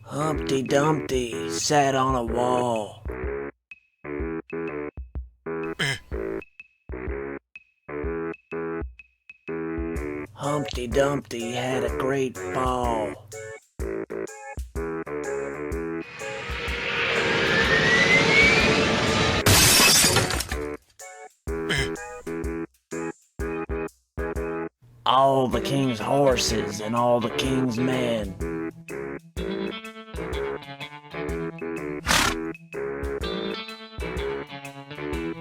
Humpty Dumpty sat on a wall. Humpty Dumpty had a great fall. All the king's horses and all the king's men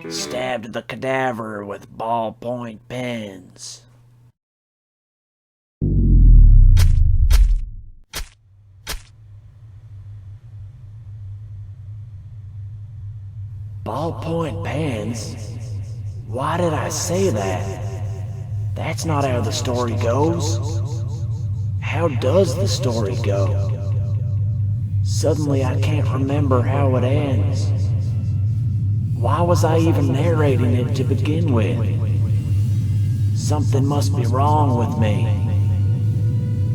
stabbed the cadaver with ballpoint pens. Ballpoint pens? Why did I say that? That's not how the story goes. How does the story go? Suddenly I can't remember how it ends. Why was I even narrating it to begin with? Something must be wrong with me.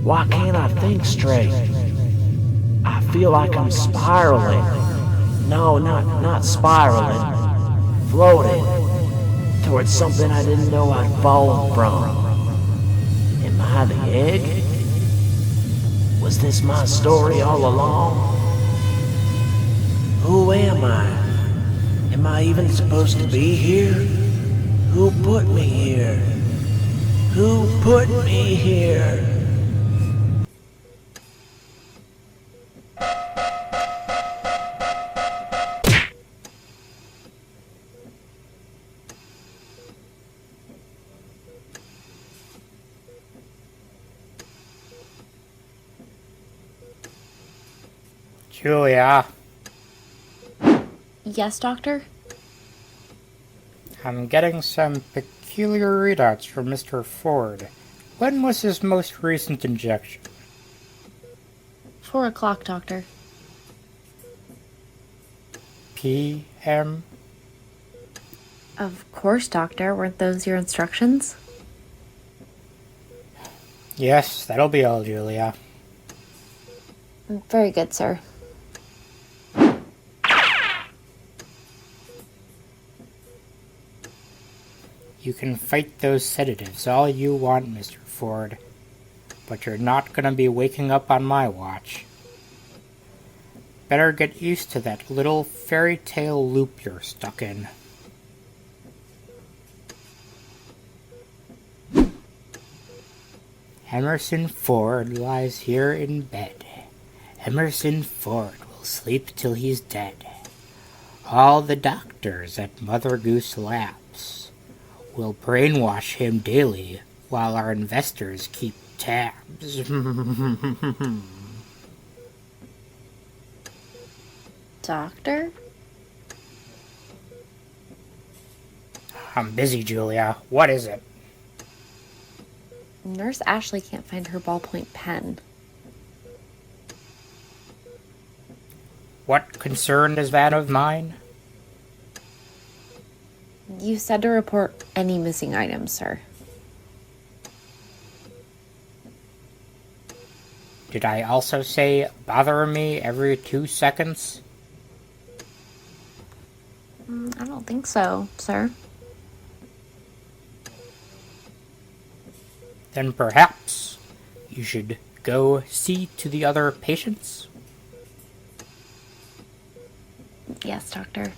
Why can't I think straight? I feel like I'm spiraling. No, not spiraling. Floating towards something I didn't know I'd fallen from. Am I the egg? Was this my story all along? Who am I? Am I even supposed to be here? Who put me here? Who put me here? Julia, Yes, Doctor? I'm getting some peculiar readouts from Mr. Ford. When was his most recent injection? 4 o'clock, Doctor. PM? Of course, Doctor. Weren't those your instructions? Yes, that'll be all, Julia. Very good, sir. You can fight those sedatives all you want, Mr. Ford, but you're not gonna be waking up on my watch. Better get used to that little fairy tale loop you're stuck in. Emerson Ford lies here in bed. Emerson Ford will sleep till he's dead. All the doctors at Mother Goose Labs will brainwash him daily while our investors keep tabs. Doctor? I'm busy, Julia. What is it? Nurse Ashley can't find her ballpoint pen. What concern is that of mine? You said to report any missing items, sir. Did I also say bother me every 2 seconds? I don't think so, sir. Then perhaps you should go see to the other patients? Yes, Doctor.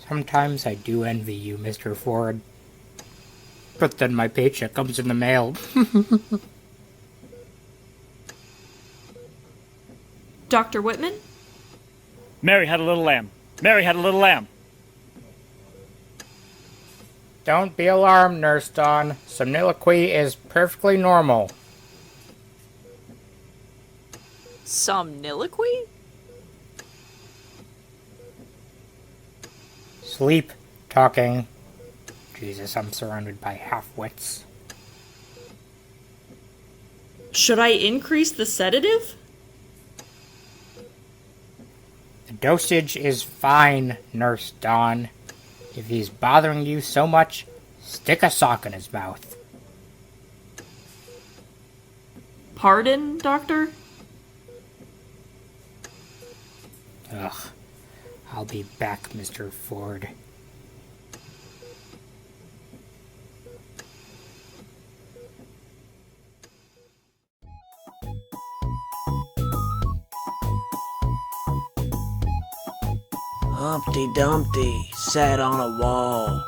Sometimes I do envy you, Mr. Ford. But then my paycheck comes in the mail. Dr. Whitman? Mary had a little lamb. Mary had a little lamb. Don't be alarmed, Nurse Dawn. Somniloquy is perfectly normal. Somniloquy? Sleep. Talking. Jesus, I'm surrounded by half-wits. Should I increase the sedative? The dosage is fine, Nurse Dawn. If he's bothering you so much, stick a sock in his mouth. Pardon, Doctor? Ugh. I'll be back, Mr. Ford. Humpty Dumpty sat on a wall.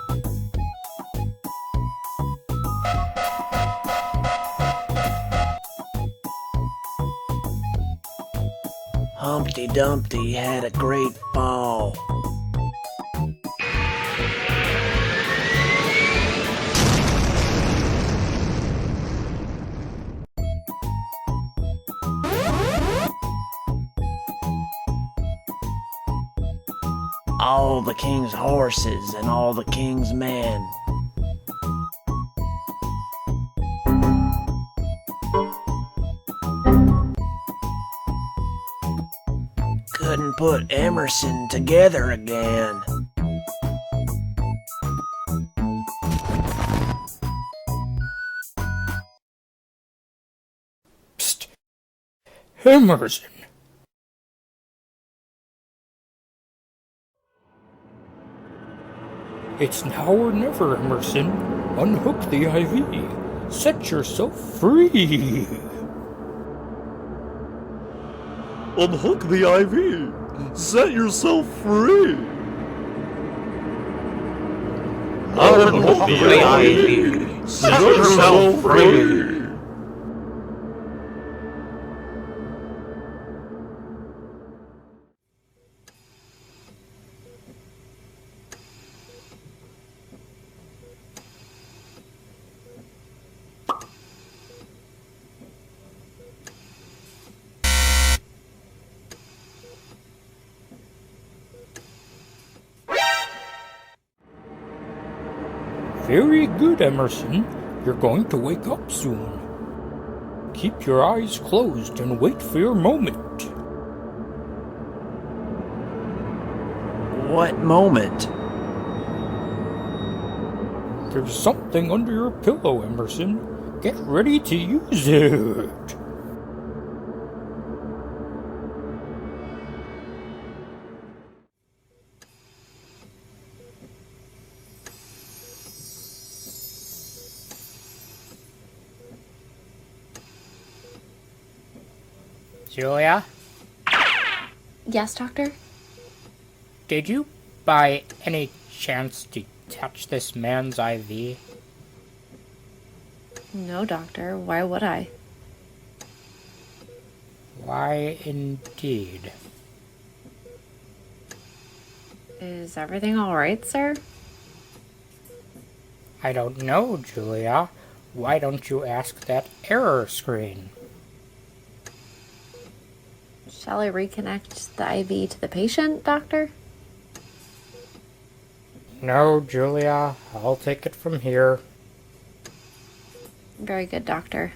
Humpty Dumpty had a great fall. All the king's horses and all the king's men couldn't put Emerson together again. Psst. Emerson. It's now or never, Emerson. Unhook the IV. Set yourself free. Unhook the IV. Set yourself free. Unhook the IV. Set yourself free. Very good, Emerson. You're going to wake up soon. Keep your eyes closed and wait for your moment. What moment? There's something under your pillow, Emerson. Get ready to use it. Julia, Yes, Doctor? did you by any chance detach this man's IV? No, Doctor. Why would I? Why, indeed. Is everything alright, sir? I don't know, Julia. Why don't you ask that error screen? Shall I reconnect the IV to the patient, Doctor? No, Julia. I'll take it from here. Very good, Doctor.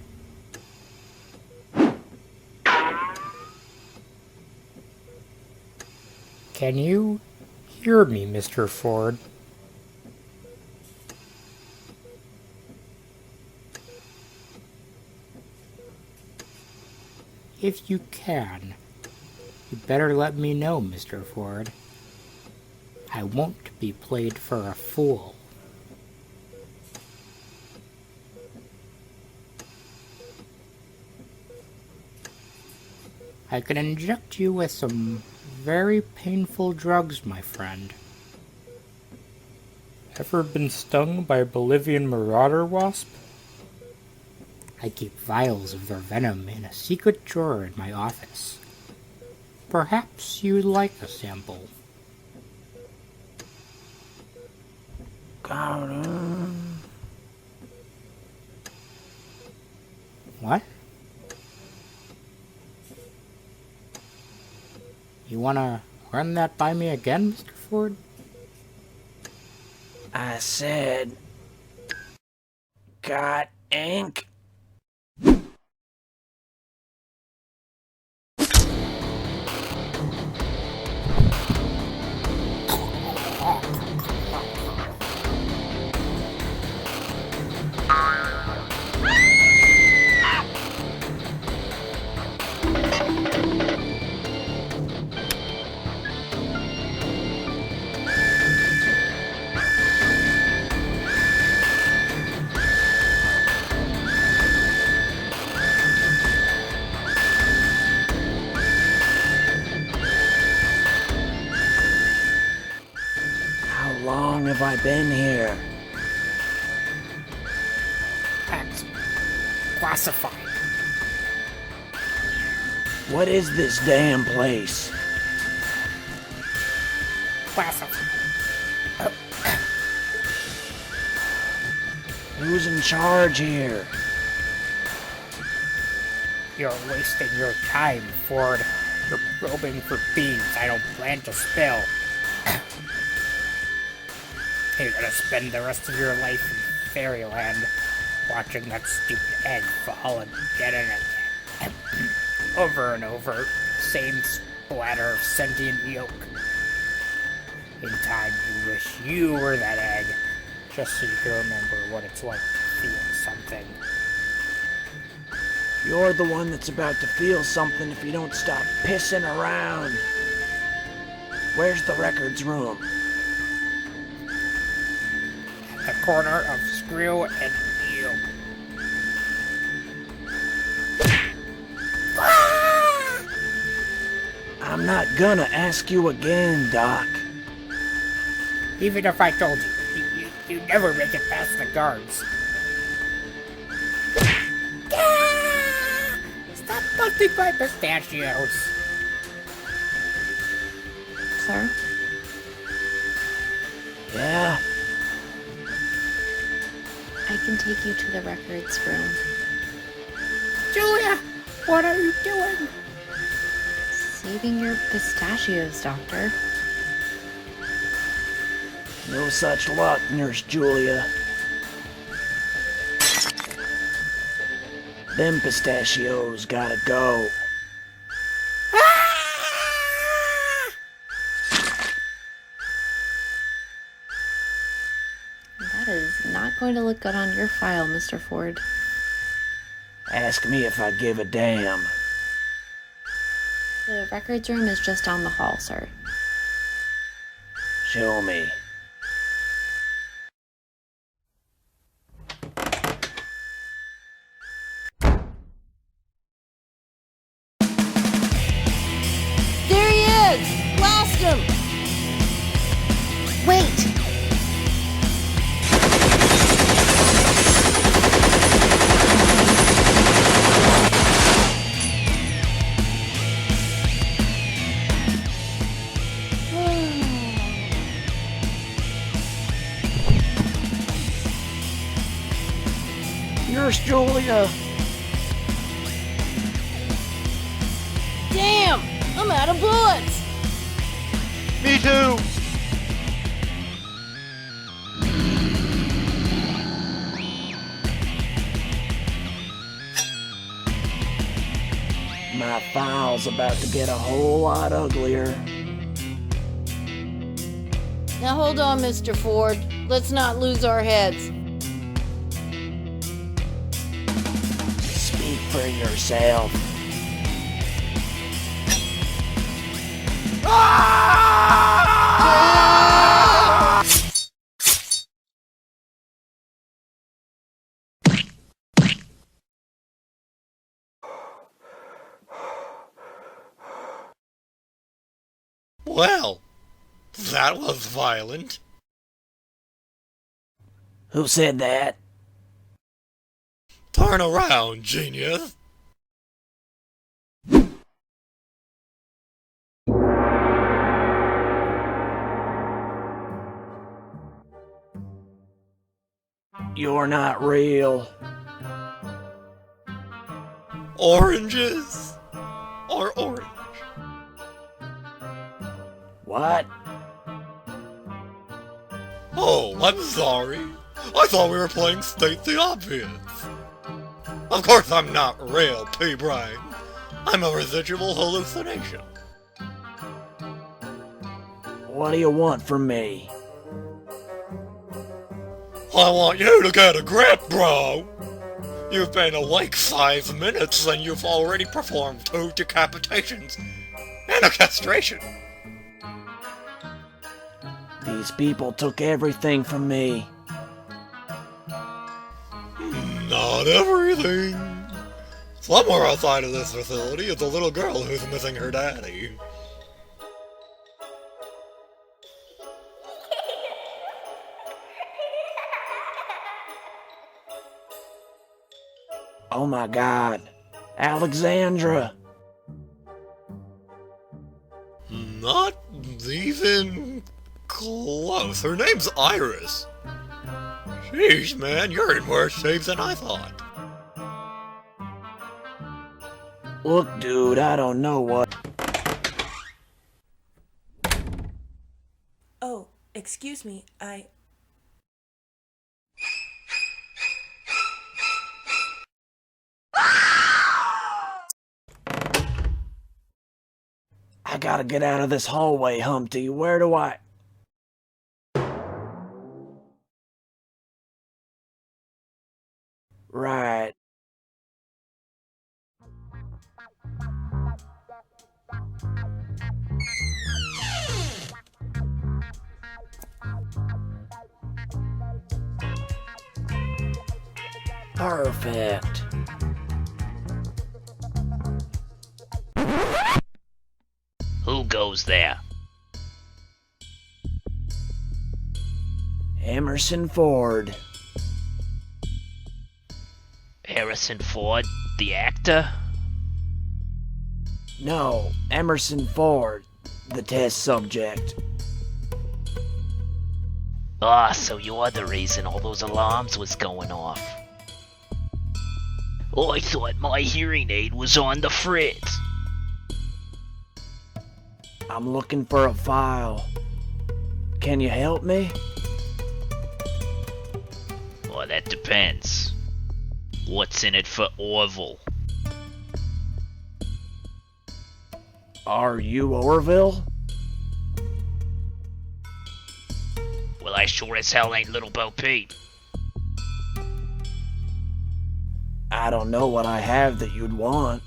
Can you hear me, Mr. Ford? If you can, you better let me know, Mr. Ford. I won't be played for a fool. I can inject you with some very painful drugs, my friend. Ever been stung by a Bolivian marauder wasp? I keep vials of their venom in a secret drawer in my office. Perhaps you'd like a sample. What? You wanna run that by me again, Mr. Ford? I said, got ink? How long have I been here? That's classified. What is this damn place? Classified. Who's in charge here? You're wasting your time, Ford. You're probing for beans I don't plan to spill. You're gonna spend the rest of your life in fairyland watching that stupid egg fall and get in it. Over and over, same splatter of sentient yolk. In time, you wish you were that egg, just so you can remember what it's like to feel something. You're the one that's about to feel something if you don't stop pissing around. Where's the records room? The corner of Screw and you. I'm not gonna ask you again, Doc. Even if I told you, you never make it past the guards. Stop busting my pistachios. Sir? Yeah? I can take you to the records room. Julia, what are you doing? Saving your pistachios, Doctor. No such luck, Nurse Julia. Them pistachios gotta go. That is not going to look good on your file, Mr. Ford. Ask me if I give a damn. The records room is just down the hall, sir. Show me. There he is! Blast him! Wait! Nurse Julia! Damn! I'm out of bullets! Me too! My file's about to get a whole lot uglier. Now hold on, Mr. Ford. Let's not lose our heads. Speak for yourself. Well, that was violent. Who said that? Turn around, genius. You're not real. Oranges are orange. What? Oh, I'm sorry. I thought we were playing State the Obvious. Of course I'm not real pea-brain. I'm a residual hallucination. What do you want from me? I want you to get a grip, bro! You've been awake 5 minutes and you've already performed 2 decapitations and a castration. These people took everything from me. Not everything. Somewhere outside of this facility is a little girl who's missing her daddy. Oh my God. Alexandra. Not even close. Her name's Iris. Sheesh, man, you're in worse shape than I thought. Look, dude, I don't know what... Oh, excuse me, I gotta get out of this hallway, Humpty. Where do I... Right. Perfect. Who goes there? Emerson Ford. Harrison Ford, the actor? No, Emerson Ford, the test subject. Ah, so you're the reason all those alarms was going off. Oh, I thought my hearing aid was on the fritz. I'm looking for a file. Can you help me? Well, that depends. What's in it for Orville? Are you Orville? Well, I sure as hell ain't Little Bo Peep. I don't know what I have that you'd want.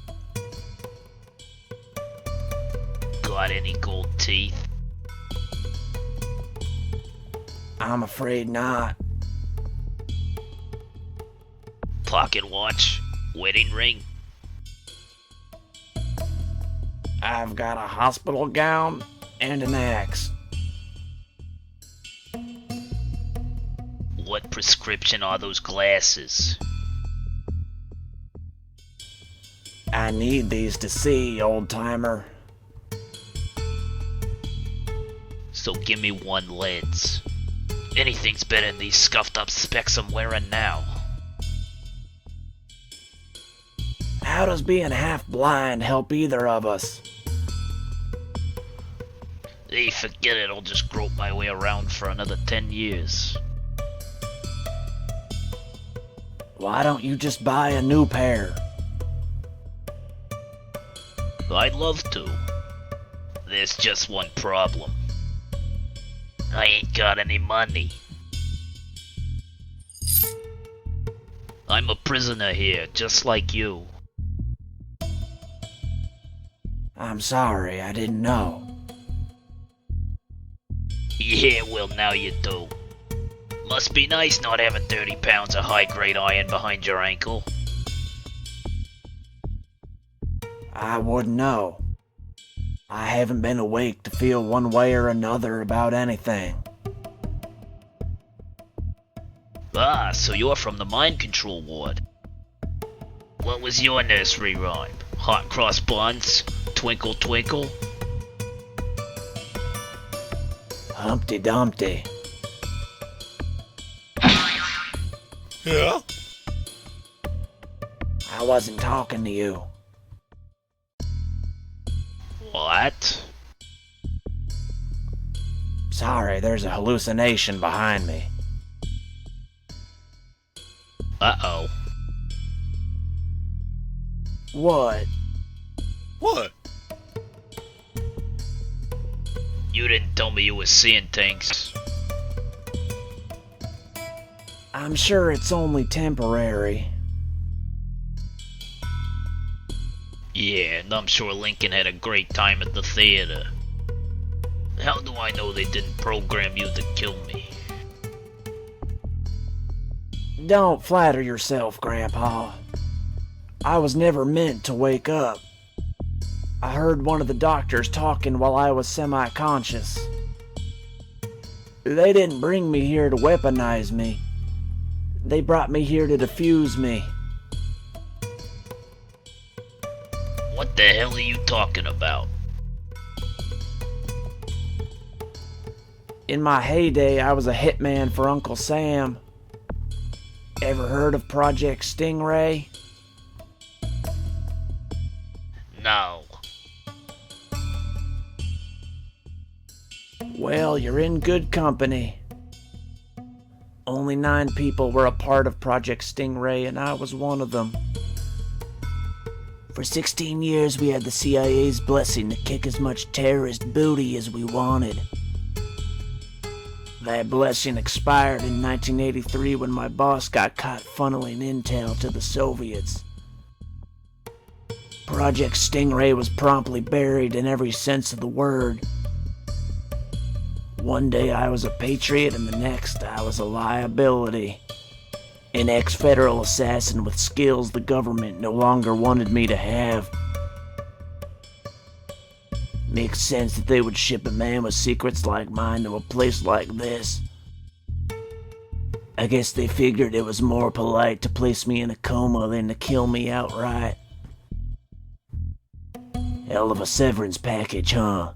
Got any gold teeth? I'm afraid not. Pocket watch? Wedding ring? I've got a hospital gown and an axe. What prescription are those glasses? I need these to see, old-timer. So give me one lens. Anything's better than these scuffed up specs I'm wearing now. How does being half-blind help either of us? Hey, forget it, I'll just grope my way around for another 10 years. Why don't you just buy a new pair? I'd love to. There's just one problem. I ain't got any money. I'm a prisoner here, just like you. I'm sorry, I didn't know. Yeah, well now you do. Must be nice not having 30 pounds of high-grade iron behind your ankle. I wouldn't know. I haven't been awake to feel one way or another about anything. Ah, so you're from the mind control ward. What was your nursery rhyme? Hot cross buns? Twinkle twinkle? Humpty Dumpty. Yeah? I wasn't talking to you. What? Sorry, there's a hallucination behind me. Uh-oh. What? What? You didn't tell me you were seeing things. I'm sure it's only temporary. Yeah, and I'm sure Lincoln had a great time at the theater. How do I know they didn't program you to kill me? Don't flatter yourself, Grandpa. I was never meant to wake up. I heard one of the doctors talking while I was semi-conscious. They didn't bring me here to weaponize me. They brought me here to defuse me. What the hell are you talking about? In my heyday, I was a hitman for Uncle Sam. Ever heard of Project Stingray? No. Well, you're in good company. Only 9 people were a part of Project Stingray, and I was one of them. For 16 years, we had the CIA's blessing to kick as much terrorist booty as we wanted. That blessing expired in 1983 when my boss got caught funneling intel to the Soviets. Project Stingray was promptly buried in every sense of the word. One day I was a patriot and the next I was a liability. An ex-federal assassin with skills the government no longer wanted me to have. Makes sense that they would ship a man with secrets like mine to a place like this. I guess they figured it was more polite to place me in a coma than to kill me outright. Hell of a severance package, huh?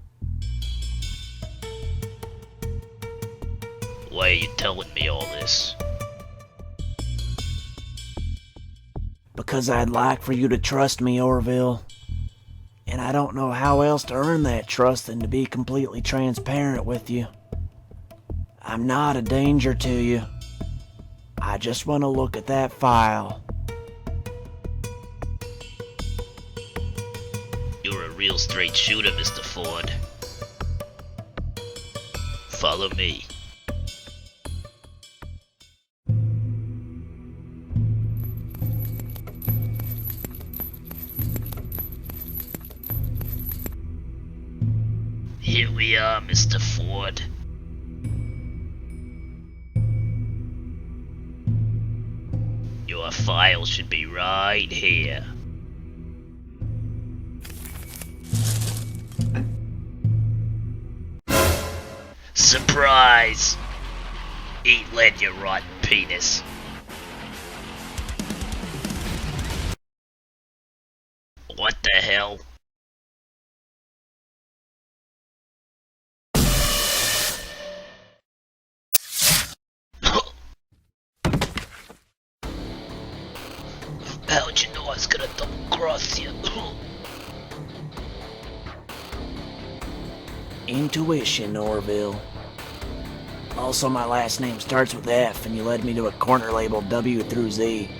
Why are you telling me all this? Because I'd like for you to trust me, Orville. And I don't know how else to earn that trust than to be completely transparent with you. I'm not a danger to you. I just want to look at that file. You're a real straight shooter, Mr. Ford. Follow me. Here we are, Mr. Ford. Your file should be right here. Surprise! Eat lead, you rotten penis. What the hell? How'd you know I was gonna double cross you? Intuition, Orville. Also, my last name starts with F, and you led me to a corner labeled W through Z.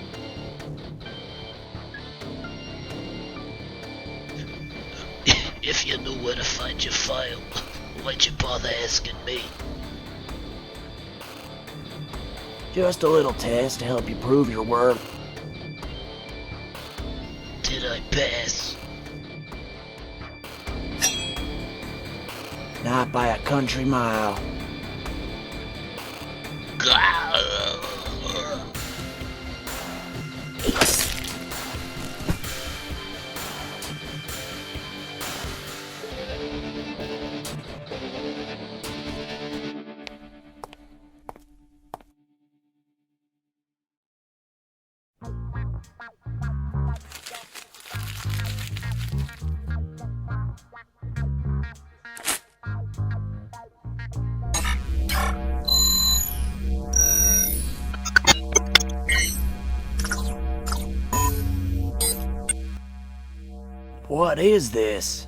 If you knew where to find your file, why'd you bother asking me? Just a little test to help you prove your worth. Did I pass? Not by a country mile. What is this?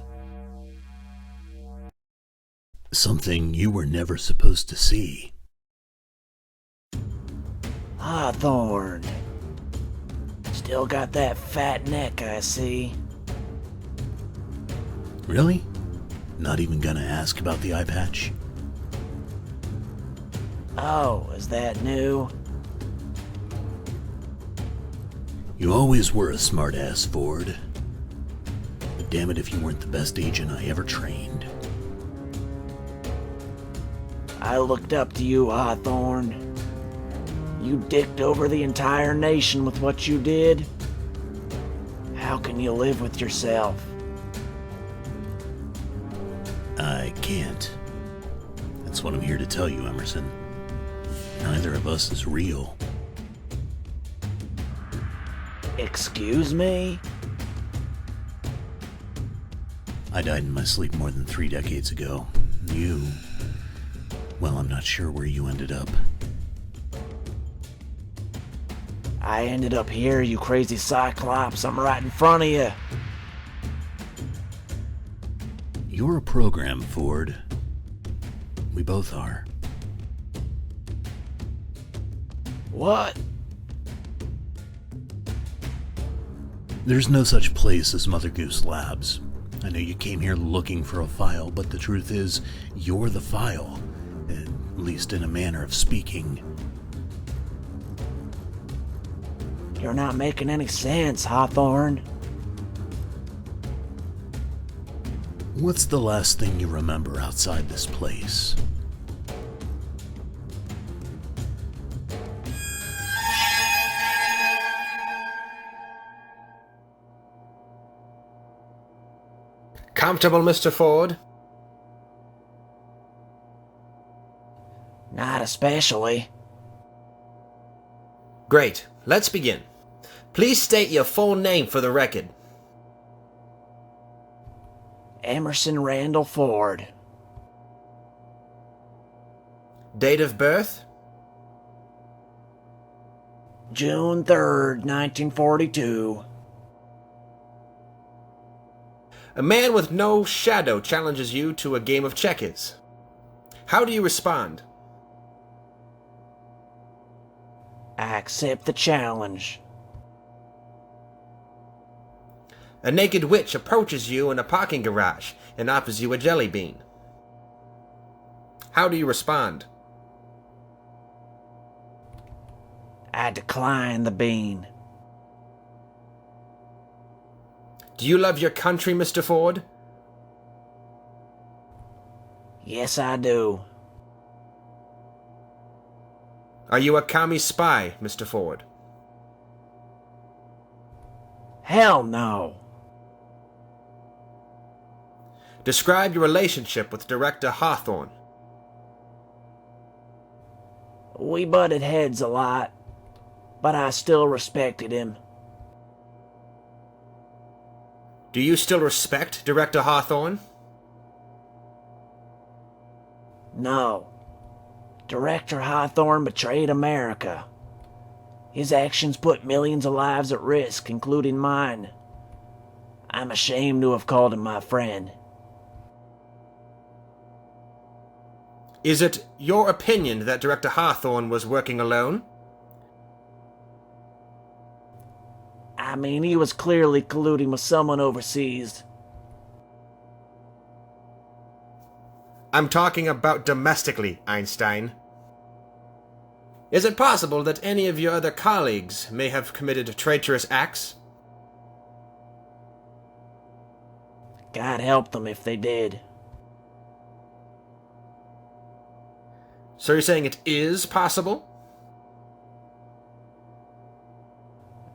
Something you were never supposed to see. Hawthorne. Still got that fat neck, I see. Really? Not even gonna ask about the eye patch? Oh, is that new? You always were a smartass, Ford. But damn it if you weren't the best agent I ever trained. I looked up to you, Hawthorne. You dicked over the entire nation with what you did. How can you live with yourself? I can't. That's what I'm here to tell you, Emerson. Neither of us is real. Excuse me? I died in my sleep more than 3 decades ago. You... well, I'm not sure where you ended up. I ended up here, you crazy cyclops. I'm right in front of you. You're a program, Ford. We both are. What? There's no such place as Mother Goose Labs. I know you came here looking for a file, but the truth is, you're the file. At least in a manner of speaking. You're not making any sense, Hawthorne. What's the last thing you remember outside this place? Comfortable, Mr. Ford? Not especially. Great. Let's begin. Please state your full name for the record. Emerson Randall Ford. Date of birth? June 3rd, 1942. A man with no shadow challenges you to a game of checkers. How do you respond? I accept the challenge. A naked witch approaches you in a parking garage and offers you a jelly bean. How do you respond? I decline the bean. Do you love your country, Mr. Ford? Yes, I do. Are you a commie spy, Mr. Ford? Hell no. Describe your relationship with Director Hawthorne. We butted heads a lot, but I still respected him. Do you still respect Director Hawthorne? No. Director Hawthorne betrayed America. His actions put millions of lives at risk, including mine. I'm ashamed to have called him my friend. Is it your opinion that Director Hawthorne was working alone? I mean, he was clearly colluding with someone overseas. I'm talking about domestically, Einstein. Is it possible that any of your other colleagues may have committed traitorous acts? God help them if they did. So you're saying it is possible?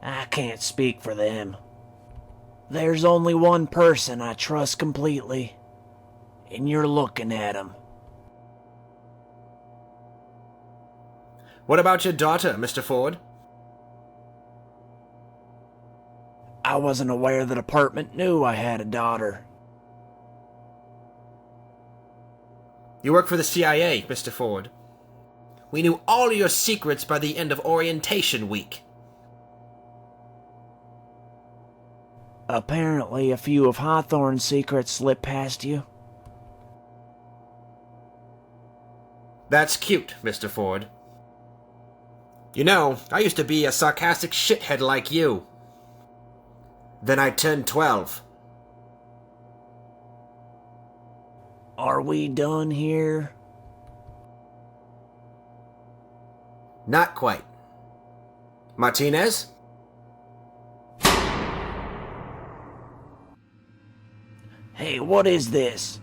I can't speak for them. There's only one person I trust completely, and you're looking at him. What about your daughter, Mr. Ford? I wasn't aware the department knew I had a daughter. You work for the CIA, Mr. Ford. We knew all your secrets by the end of orientation week. Apparently, a few of Hawthorne's secrets slipped past you. That's cute, Mr. Ford. You know, I used to be a sarcastic shithead like you. Then I turned 12. Are we done here? Not quite. Martinez? Hey, what is this?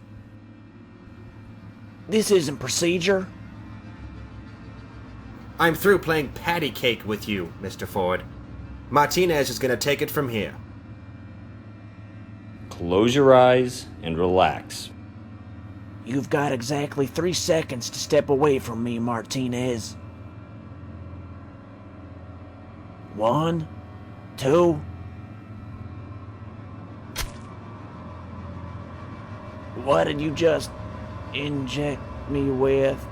This isn't procedure. I'm through playing patty cake with you, Mr. Ford. Martinez is gonna take it from here. Close your eyes and relax. You've got exactly 3 seconds to step away from me, Martinez. 1, 2. What did you just inject me with?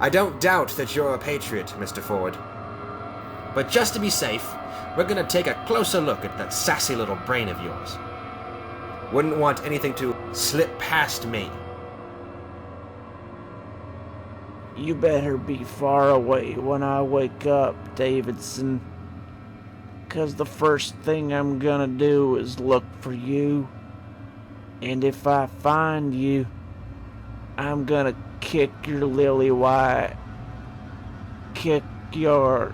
I don't doubt that you're a patriot, Mr. Ford. But just to be safe, we're gonna take a closer look at that sassy little brain of yours. Wouldn't want anything to slip past me. You better be far away when I wake up, Davidson. 'Cause the first thing I'm gonna do is look for you. And if I find you, I'm gonna kick your lily white. Kick your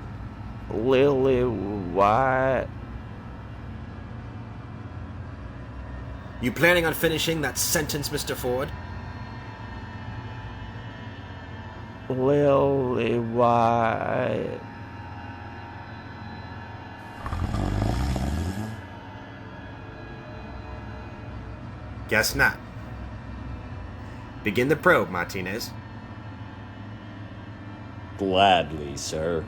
lily white. You planning on finishing that sentence, Mr. Ford? Lily white. Guess not. Begin the probe, Martinez. Gladly, sir.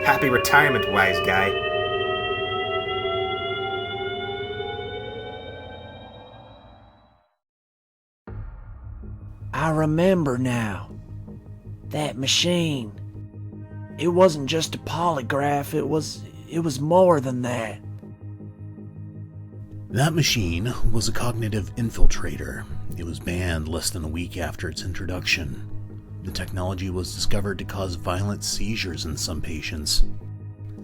Happy retirement, wise guy. I remember now. That machine. It wasn't just a polygraph, it was more than that. That machine was a cognitive infiltrator. It was banned less than a week after its introduction. The technology was discovered to cause violent seizures in some patients.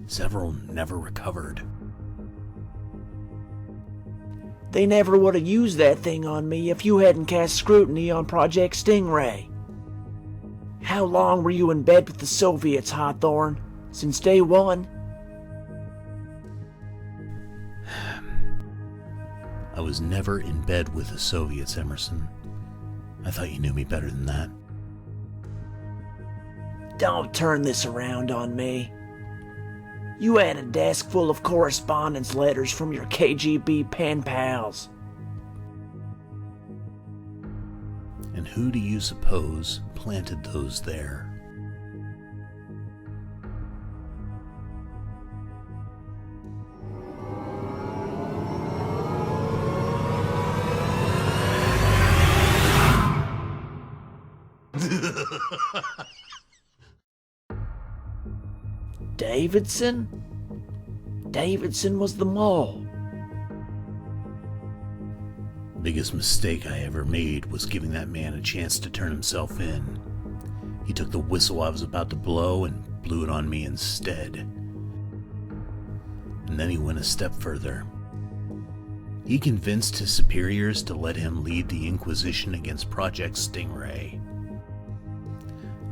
Several never recovered. They never would have used that thing on me if you hadn't cast scrutiny on Project Stingray. How long were you in bed with the Soviets, Hawthorne? Since day one? I was never in bed with the Soviets, Emerson. I thought you knew me better than that. Don't turn this around on me. You had a desk full of correspondence letters from your KGB pen pals. And who do you suppose planted those there? Davidson? Davidson was the mole. Biggest mistake I ever made was giving that man a chance to turn himself in. He took the whistle I was about to blow and blew it on me instead. And then he went a step further. He convinced his superiors to let him lead the Inquisition against Project Stingray.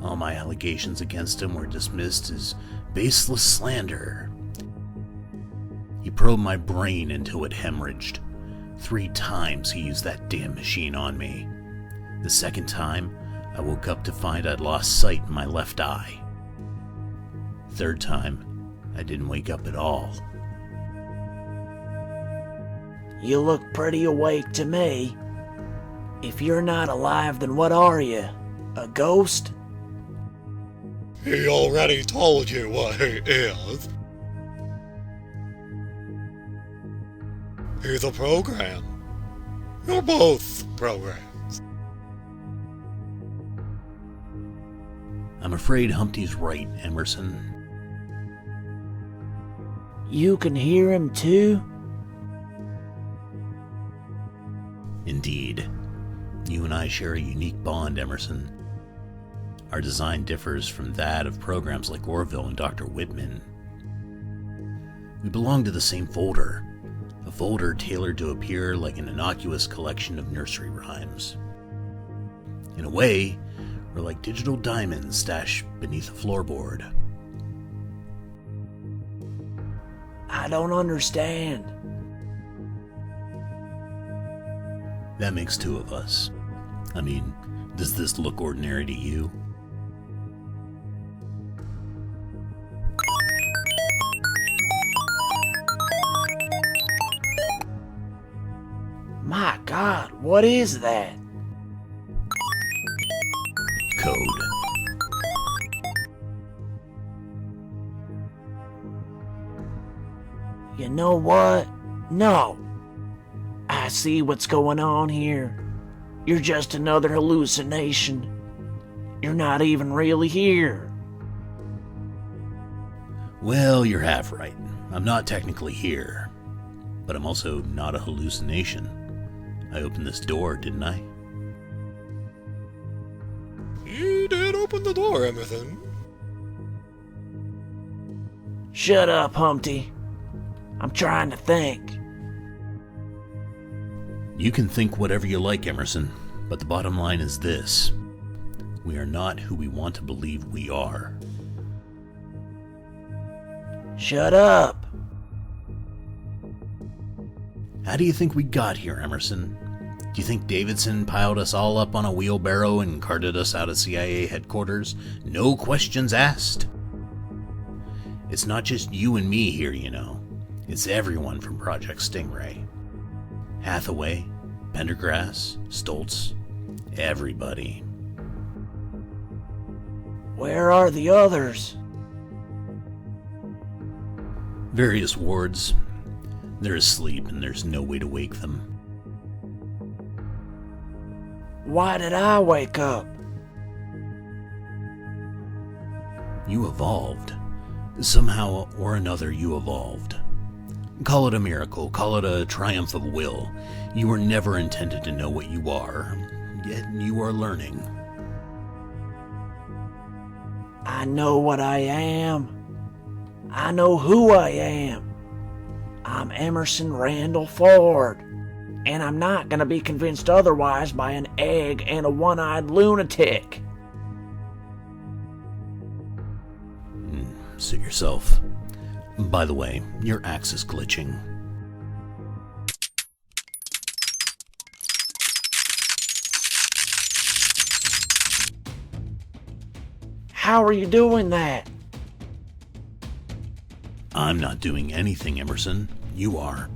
All my allegations against him were dismissed as baseless slander. He probed my brain until it hemorrhaged. 3 times he used that damn machine on me. The second time, I woke up to find I'd lost sight in my left eye. Third time, I didn't wake up at all. You look pretty awake to me. If you're not alive, then what are you? A ghost? He already told you what he is. He's a program. You're both programs. I'm afraid Humpty's right, Emerson. You can hear him too? Indeed. You and I share a unique bond, Emerson. Our design differs from that of programs like Orville and Dr. Whitman. We belong to the same folder, a folder tailored to appear like an innocuous collection of nursery rhymes. In a way, we're like digital diamonds stashed beneath a floorboard. I don't understand. That makes two of us. I mean, does this look ordinary to you? My God, what is that? Code. You know what? No. I see what's going on here. You're just another hallucination. You're not even really here. Well, you're half right. I'm not technically here, but I'm also not a hallucination. I opened this door, didn't I? You did open the door, Emerson. Shut up, Humpty. I'm trying to think. You can think whatever you like, Emerson, but the bottom line is this. We are not who we want to believe we are. Shut up. How do you think we got here, Emerson? Do you think Davidson piled us all up on a wheelbarrow and carted us out of CIA headquarters? No questions asked. It's not just you and me here, you know. It's everyone from Project Stingray. Hathaway, Pendergrass, Stoltz, everybody. Where are the others? Various wards. They're asleep and there's no way to wake them. Why did I wake up? You evolved. Somehow or another you evolved. Call it a miracle, call it a triumph of will. You were never intended to know what you are, yet you are learning. I know what I am. I know who I am. I'm Emerson Randall Ford. And I'm not gonna be convinced otherwise by an egg and a one-eyed lunatic. Suit yourself. By the way, your axe is glitching. How are you doing that? I'm not doing anything, Emerson. You are.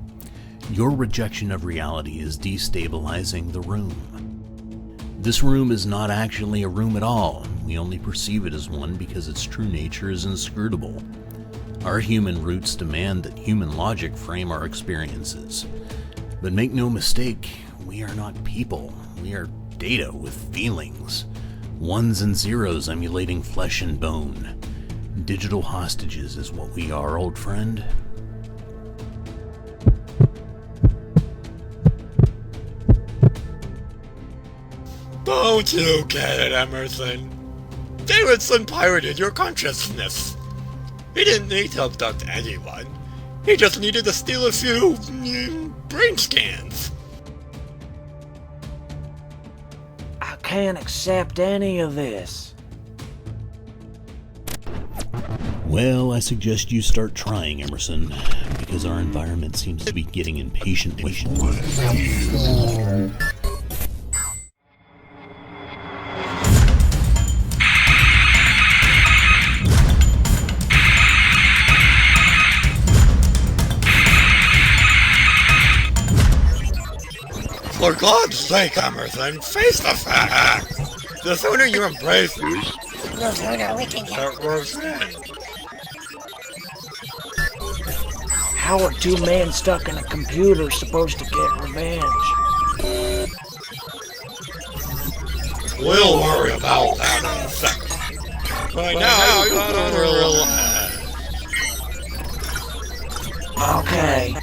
Your rejection of reality is destabilizing the room. This room is not actually a room at all. We only perceive it as one because its true nature is inscrutable. Our human roots demand that human logic frame our experiences. But make no mistake, we are not people. We are data with feelings. Ones and zeros emulating flesh and bone. Digital hostages is what we are, old friend. Don't you get it, Emerson? Davidson pirated your consciousness. He didn't need to abduct anyone. He just needed to steal a few brain scans. I can't accept any of this. Well, I suggest you start trying, Emerson, because our environment seems to be getting impatient. For God's sake, Emerson, face the fact! The sooner you embrace it, the sooner we can get revenge. How are two men stuck in a computer supposed to get revenge? We'll worry about that in a second. By now, you gotta relax. Okay,